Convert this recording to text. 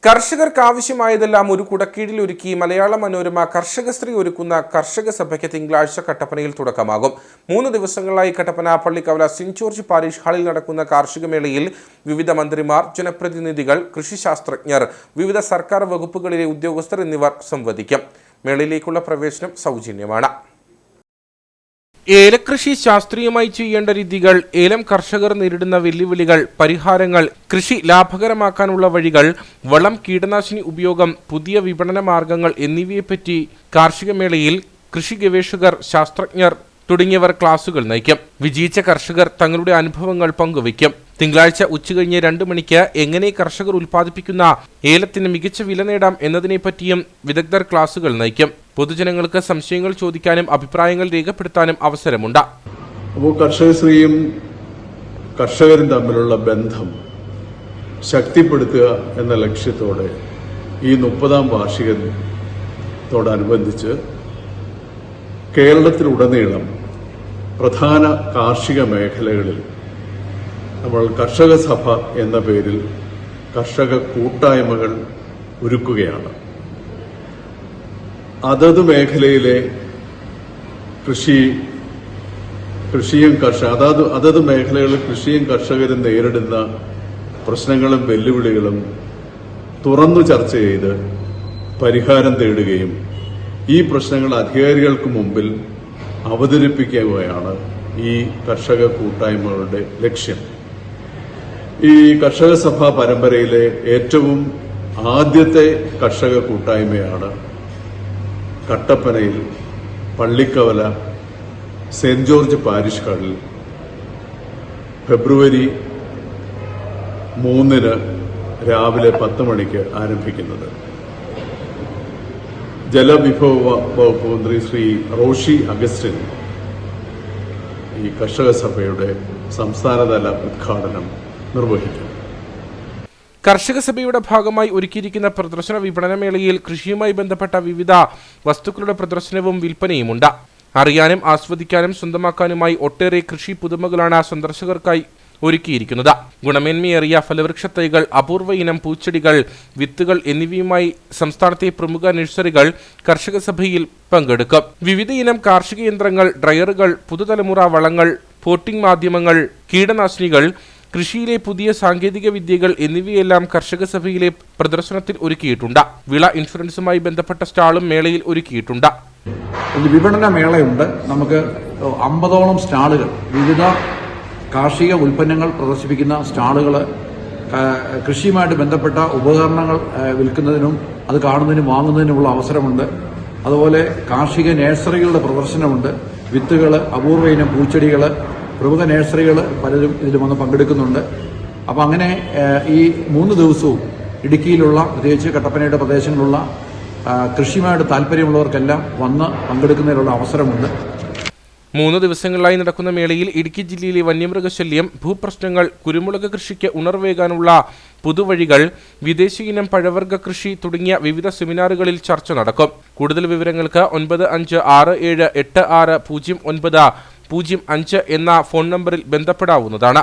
കർഷകർക്ക് ആവശ്യമായതെല്ലാം ഒരു കുടക്കീഴിൽ ഒരുക്കി മലയാള മനോരമ കർഷകശ്രീ ഒരുക്കുന്ന കർഷക സഭയ്ക്ക് തിങ്കളാഴ്ച കട്ടപ്പനയിൽ തുടക്കമാകും. 3 ദിവസങ്ങളായി Kattappana Pallikkavala saint George parish ഹാളിൽ നടക്കുന്ന കാർഷിക മേളയിൽ വിവിധ മന്ത്രിമാർ, ജനപ്രതിനിധികൾ, കൃഷിശാസ്ത്രജ്ഞർ, വിവിധ സർക്കാർ വകുപ്പുകളിലെ ഉദ്യോഗസ്ഥർ എന്നിവർ സംവദിക്കും. മേളയിലേക്കുള്ള പ്രവേശനം സൗജന്യമാണ്. ഏലകൃഷി ശാസ്ത്രീയമായി ചെയ്യേണ്ട രീതികൾ, ഏലം കർഷകർ നേരിടുന്ന വെല്ലുവിളികൾ, പരിഹാരങ്ങൾ, കൃഷി ലാഭകരമാക്കാനുള്ള വഴികൾ, വളം, കീടനാശിനി ഉപയോഗം, പുതിയ വിപണന മാർഗങ്ങൾ എന്നിവയെപ്പറ്റി കാർഷിക മേളയിൽ കൃഷി ഗവേഷകർ, ശാസ്ത്രജ്ഞർ തുടങ്ങിയവർ ക്ലാസുകൾ നയിക്കും. വിജയിച്ച കർഷകർ തങ്ങളുടെ അനുഭവങ്ങൾ പങ്കുവയ്ക്കും. തിങ്കളാഴ്ച ഉച്ചകഴിഞ്ഞ് 2 മണിക്ക് എങ്ങനെ കർഷകർ ഉൽപ്പാദിപ്പിക്കുന്ന ഏലത്തിന് മികച്ച വില നേടാം എന്നതിനെപ്പറ്റിയും വിദഗ്ധർ ക്ലാസുകൾ നയിക്കും. പൊതുജനങ്ങൾക്ക് സംശയങ്ങൾ ചോദിക്കാനും അഭിപ്രായങ്ങൾ രേഖപ്പെടുത്താനും അവസരമുണ്ട്. അപ്പോൾ കർഷകശ്രീയും കർഷകരും തമ്മിലുള്ള ബന്ധം ശക്തിപ്പെടുത്തുക എന്ന ലക്ഷ്യത്തോടെ ഈ 30ാം വാർഷികത്തോടനുബന്ധിച്ച് കേരളത്തിലുടനീളം പ്രധാന കാർഷിക മേഖലകളിൽ നമ്മൾ കർഷക സഭ എന്ന പേരിൽ കർഷക കൂട്ടായ്മകൾ ഒരുക്കുകയാണ്. അതത് മേഖലയിലെ അതത് മേഖലകളിൽ കൃഷിയും കർഷകരും നേരിടുന്ന പ്രശ്നങ്ങളും വെല്ലുവിളികളും തുറന്നു ചർച്ച ചെയ്ത് പരിഹാരം തേടുകയും ഈ പ്രശ്നങ്ങൾ അധികാരികൾക്ക് മുമ്പിൽ അവതരിപ്പിക്കുകയാണ് ഈ കർഷക കൂട്ടായ്മകളുടെ ലക്ഷ്യം. ഈ കർഷക സഭാ പരമ്പരയിലെ ഏറ്റവും ആദ്യത്തെ കർഷക കൂട്ടായ്മയാണ് കട്ടപ്പനയിൽ പള്ളിക്കവല സെന്റ് ജോർജ് പാരിഷ് ഹാളിൽ ഫെബ്രുവരി 3 രാവിലെ 10 മണിക്ക് ആരംഭിക്കുന്നത്. ജലവിഭവ വകുപ്പ് മന്ത്രി ശ്രീ റോഷി അഗസ്റ്റിൻ ഈ കർഷക സഭയുടെ സംസ്ഥാനതല ഉദ്ഘാടനം നിർവഹിക്കും. കർഷക സഭയുടെ ഭാഗമായി ഒരുക്കിയിരിക്കുന്ന പ്രദർശന വിപണനമേളയിൽ കൃഷിയുമായി ബന്ധപ്പെട്ട വിവിധ വസ്തുക്കളുടെ പ്രദർശനവും വിൽപ്പനയുമുണ്ട്. അറിയാനും ആസ്വദിക്കാനും സ്വന്തമാക്കാനുമായി ഒട്ടേറെ കൃഷി പുതുമകളാണ് സന്ദർശകർക്കായി ഒരുക്കിയിരിക്കുന്നത്. ഗുണമേന്മയേറിയ ഫലവൃക്ഷ തൈകൾ, അപൂർവ ഇനം പൂച്ചെടികൾ, വിത്തുകൾ എന്നിവയുമായി സംസ്ഥാനത്തെ പ്രമുഖ നഴ്സറികൾ കർഷക സഭയിൽ പങ്കെടുക്കും. വിവിധ ഇനം കാർഷിക യന്ത്രങ്ങൾ, ഡ്രയറുകൾ, പുതുതലമുറ വളങ്ങൾ, പോട്ടിംഗ് മാധ്യമങ്ങൾ, കീടനാശിനികൾ, കൃഷിയിലെ പുതിയ സാങ്കേതിക വിദ്യകൾ എന്നിവയെല്ലാം കർഷക സഭയിലെ പ്രദർശനത്തിൽ ഒരുക്കിയിട്ടുണ്ട്. വിള ഇൻഷുറൻസുമായി ബന്ധപ്പെട്ട സ്റ്റാളും മേളയിൽ ഒരുക്കിയിട്ടുണ്ട്. വിപണന മേളയുണ്ട്. നമുക്ക് 50ഓളം സ്റ്റാളുകൾ, വിവിധ കാർഷിക ഉൽപ്പന്നങ്ങൾ പ്രദർശിപ്പിക്കുന്ന സ്റ്റാളുകൾ, കൃഷിയുമായിട്ട് ബന്ധപ്പെട്ട ഉപകരണങ്ങൾ വിൽക്കുന്നതിനും അത് കാണുന്നതിനും വാങ്ങുന്നതിനുമുള്ള അവസരമുണ്ട്. അതുപോലെ കാർഷിക നഴ്സറികളുടെ പ്രദർശനമുണ്ട്. വിത്തുകൾ, അപൂർവ ഇനം പൂച്ചെടികൾ, പ്രമുഖ നഴ്സറികൾ പലരും ഇതിൽ വന്ന് പങ്കെടുക്കുന്നുണ്ട്. അപ്പം അങ്ങനെ ഈ 3 ദിവസവും ഇടുക്കിയിലുള്ള, പ്രത്യേകിച്ച് കട്ടപ്പനയുടെ പ്രദേശങ്ങളിലുള്ള കൃഷിയുമായിട്ട് താല്പര്യമുള്ളവർക്കെല്ലാം വന്ന് പങ്കെടുക്കുന്നതിനുള്ള അവസരമുണ്ട്. 3 ദിവസങ്ങളിലായി നടക്കുന്ന മേളയിൽ ഇടുക്കി ജില്ലയിലെ വന്യമൃഗശല്യം, ഭൂപ്രശ്നങ്ങൾ, കുരുമുളക് കൃഷിക്ക് ഉണർവേകാനുള്ള പുതുവഴികൾ, വിദേശി ഇനം പഴവർഗ്ഗ കൃഷി തുടങ്ങിയ വിവിധ സെമിനാറുകളിൽ ചർച്ച നടക്കും. കൂടുതൽ വിവരങ്ങൾക്ക് 9567860905 എന്ന ഫോൺ നമ്പറിൽ ബന്ധപ്പെടാവുന്നതാണ്.